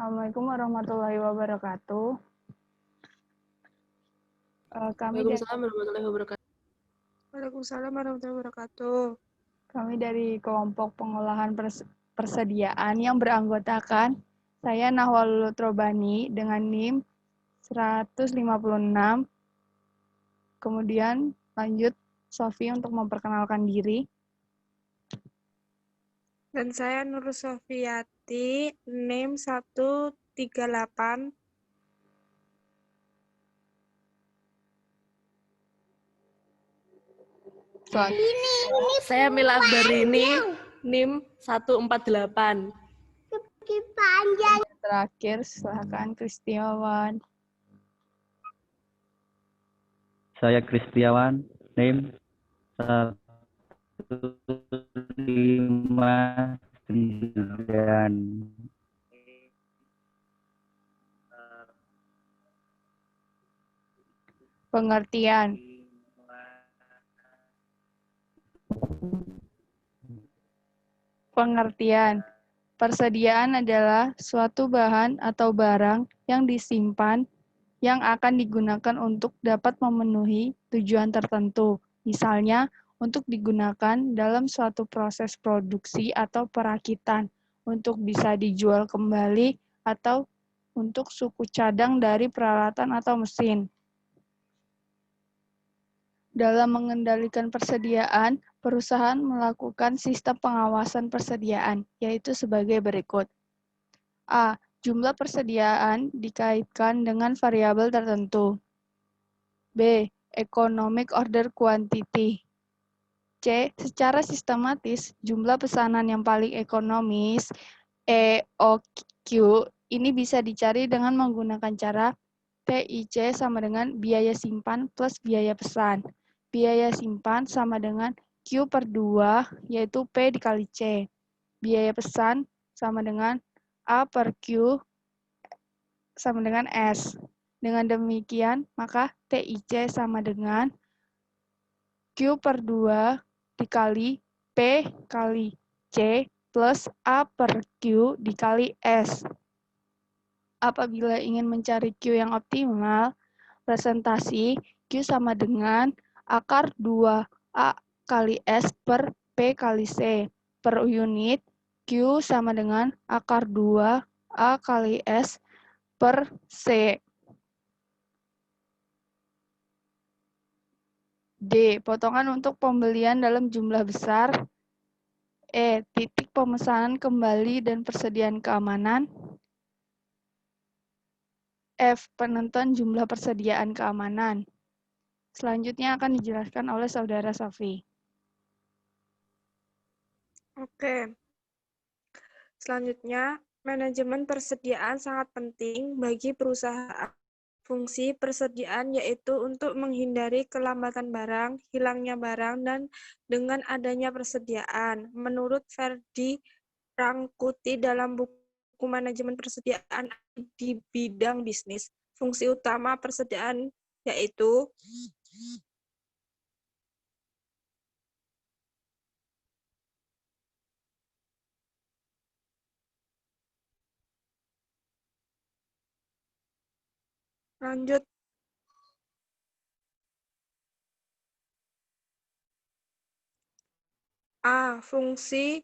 Assalamualaikum warahmatullahi wabarakatuh. Waalaikumsalam warahmatullahi wabarakatuh. Waalaikumsalam warahmatullahi wabarakatuh. Kami dari kelompok pengolahan persediaan yang beranggotakan saya Nahwalul Trobani dengan NIM 156. Kemudian lanjut Sofi untuk memperkenalkan diri. Dan saya Nur Sofiyati, NIM 138. Saya Mila Akbarini, NIM 148. Terakhir, silakan Kristiawan. Saya Kristiawan, NIM 159. Pengertian. Pengertian. Persediaan adalah suatu bahan atau barang yang disimpan yang akan digunakan untuk dapat memenuhi tujuan tertentu. Misalnya, untuk digunakan dalam suatu proses produksi atau perakitan, untuk bisa dijual kembali, atau untuk suku cadang dari peralatan atau mesin. Dalam mengendalikan persediaan, perusahaan melakukan sistem pengawasan persediaan, yaitu sebagai berikut. A. Jumlah persediaan dikaitkan dengan variabel tertentu. B. Economic order quantity. C. Secara sistematis, jumlah pesanan yang paling ekonomis, EOQ, ini bisa dicari dengan menggunakan cara TIC sama dengan biaya simpan plus biaya pesan. Biaya simpan sama dengan Q per 2, yaitu P dikali C. Biaya pesan sama dengan A per Q sama dengan S. Dengan demikian, maka TIC sama dengan Q per 2 dikali P kali C plus A per Q dikali S. Apabila ingin mencari Q yang optimal, presentasi Q sama dengan akar 2A kali S per P kali C. Per unit, Q sama dengan akar 2A kali S per C. D. Potongan untuk pembelian dalam jumlah besar. E. Titik pemesanan kembali dan persediaan keamanan. F. Penentuan jumlah persediaan keamanan. Selanjutnya akan dijelaskan oleh Saudara Sofi. Oke. Selanjutnya, manajemen persediaan sangat penting bagi perusahaan. Fungsi persediaan yaitu untuk menghindari kelambatan barang, hilangnya barang, dan dengan adanya persediaan. Menurut Ferdi Rangkuti dalam buku manajemen persediaan di bidang bisnis, fungsi utama persediaan yaitu lanjut. A. Fungsi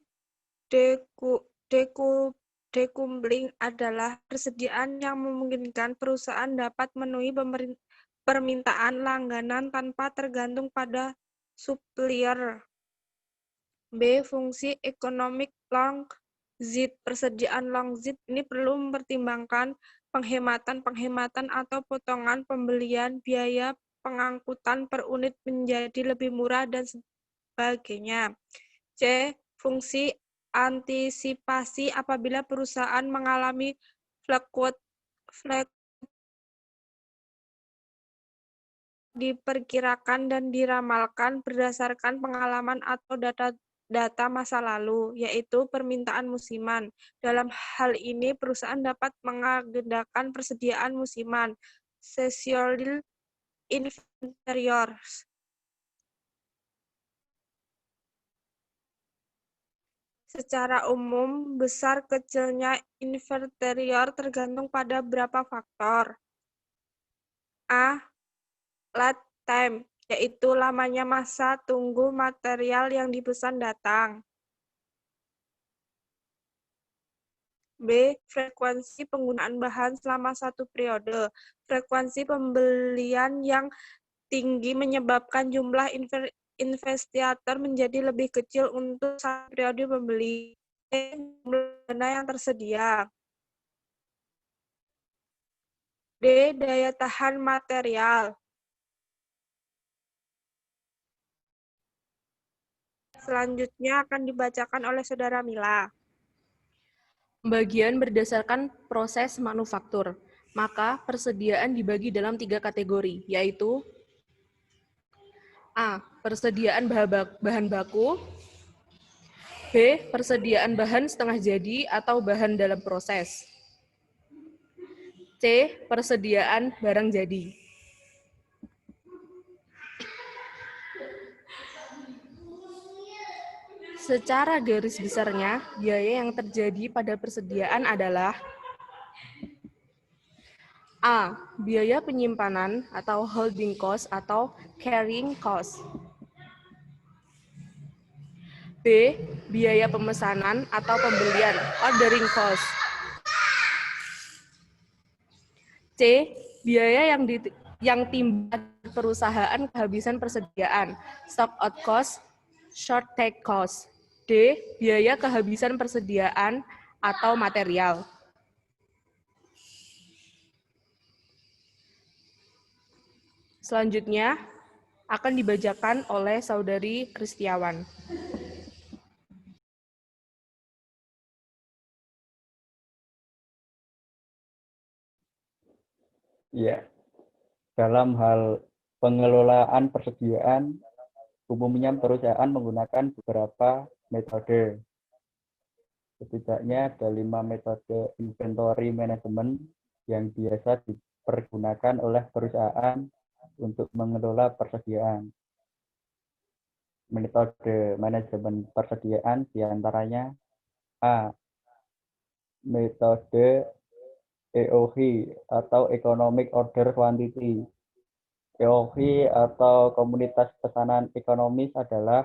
decoupling adalah persediaan yang memungkinkan perusahaan dapat memenuhi permintaan langganan tanpa tergantung pada supplier. B. Fungsi economic long lead. Persediaan long lead ini perlu mempertimbangkan penghematan atau potongan pembelian, biaya pengangkutan per unit menjadi lebih murah, dan sebagainya. C. Fungsi antisipasi apabila perusahaan mengalami diperkirakan dan diramalkan berdasarkan pengalaman atau data masa lalu, yaitu permintaan musiman. Dalam hal ini, perusahaan dapat mengagendakan persediaan musiman, seasonal inventories. Secara umum, besar kecilnya inventorier tergantung pada beberapa faktor. A. Lead time, yaitu lamanya masa tunggu material yang dipesan datang. B. Frekuensi penggunaan bahan selama satu periode. Frekuensi pembelian yang tinggi menyebabkan jumlah investigator menjadi lebih kecil untuk satu periode pembeli. C. Jumlah dana yang tersedia. D. Daya tahan material. Selanjutnya akan dibacakan oleh Saudara Mila. Pembagian berdasarkan proses manufaktur. Maka persediaan dibagi dalam 3 kategori, yaitu A. Persediaan bahan baku. B. Persediaan bahan setengah jadi atau bahan dalam proses. C. Persediaan barang jadi. Secara garis besarnya, biaya yang terjadi pada persediaan adalah A. Biaya penyimpanan atau holding cost atau carrying cost. B. Biaya pemesanan atau pembelian ordering cost. C. Biaya yang timbul perusahaan kehabisan persediaan stock out cost, short take cost. D. Biaya kehabisan persediaan atau material. Selanjutnya akan dibacakan oleh Saudari Kristiawan. Ya, dalam hal pengelolaan persediaan, umumnya perusahaan menggunakan beberapa metode. Setidaknya ada 5 metode inventory management yang biasa dipergunakan oleh perusahaan untuk mengelola persediaan. Metode manajemen persediaan diantaranya A. Metode EOQ atau Economic Order Quantity. EOQ atau komunitas pesanan ekonomis adalah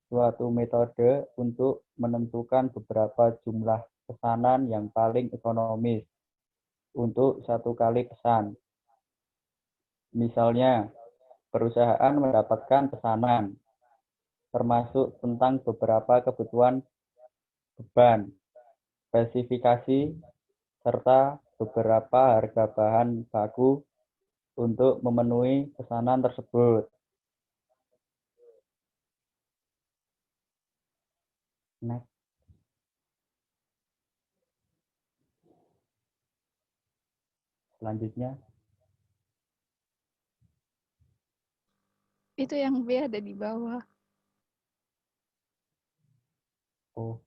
suatu metode untuk menentukan beberapa jumlah pesanan yang paling ekonomis untuk satu kali pesan. Misalnya, perusahaan mendapatkan pesanan, termasuk tentang beberapa kebutuhan beban, spesifikasi, serta beberapa harga bahan baku untuk memenuhi pesanan tersebut. Next. Selanjutnya. Itu yang B ada di bawah. Oh.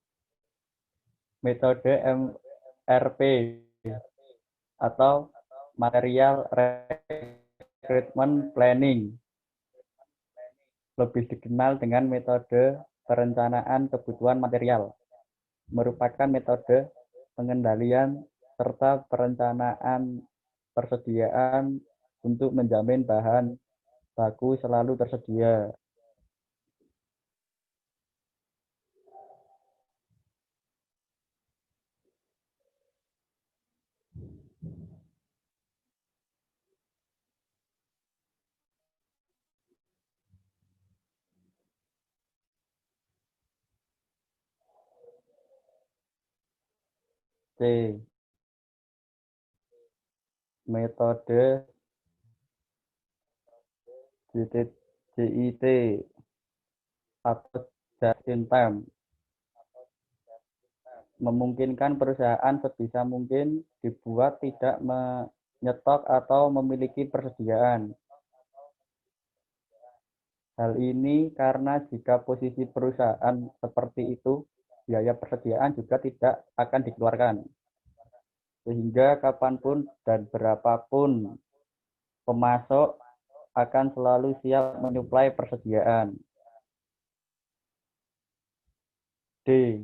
Metode MRP atau Material Recruitment Planning. Lebih dikenal dengan metode perencanaan kebutuhan material. Merupakan metode pengendalian serta perencanaan persediaan untuk menjamin bahan baku selalu tersedia. C. Metode JIT atau just in time. Memungkinkan perusahaan sebisa mungkin dibuat tidak menyetok atau memiliki persediaan. Hal ini karena jika posisi perusahaan seperti itu, biaya persediaan juga tidak akan dikeluarkan. Sehingga kapanpun dan berapapun pemasok akan selalu siap menyuplai persediaan. D.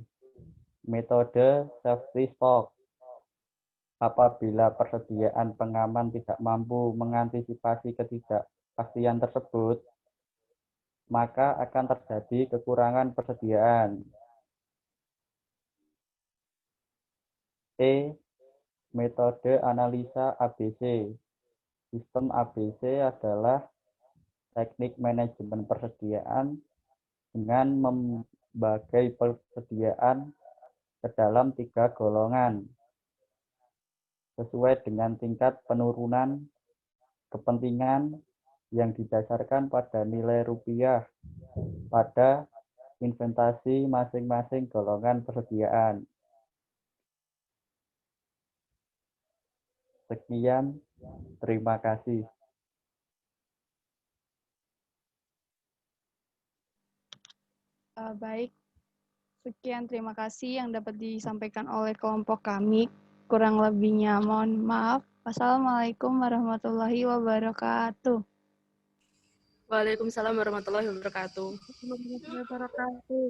Metode safety stock. Apabila persediaan pengaman tidak mampu mengantisipasi ketidakpastian tersebut, maka akan terjadi kekurangan persediaan. Metode analisa ABC. Sistem ABC adalah teknik manajemen persediaan dengan membagi persediaan ke dalam 3 golongan sesuai dengan tingkat penurunan kepentingan yang didasarkan pada nilai rupiah pada investasi masing-masing golongan persediaan. Sekian, terima kasih. Baik, sekian terima kasih yang dapat disampaikan oleh kelompok kami. Kurang lebihnya mohon maaf. Wassalamualaikum warahmatullahi wabarakatuh. Waalaikumsalam warahmatullahi wabarakatuh. Warahmatullahi wabarakatuh.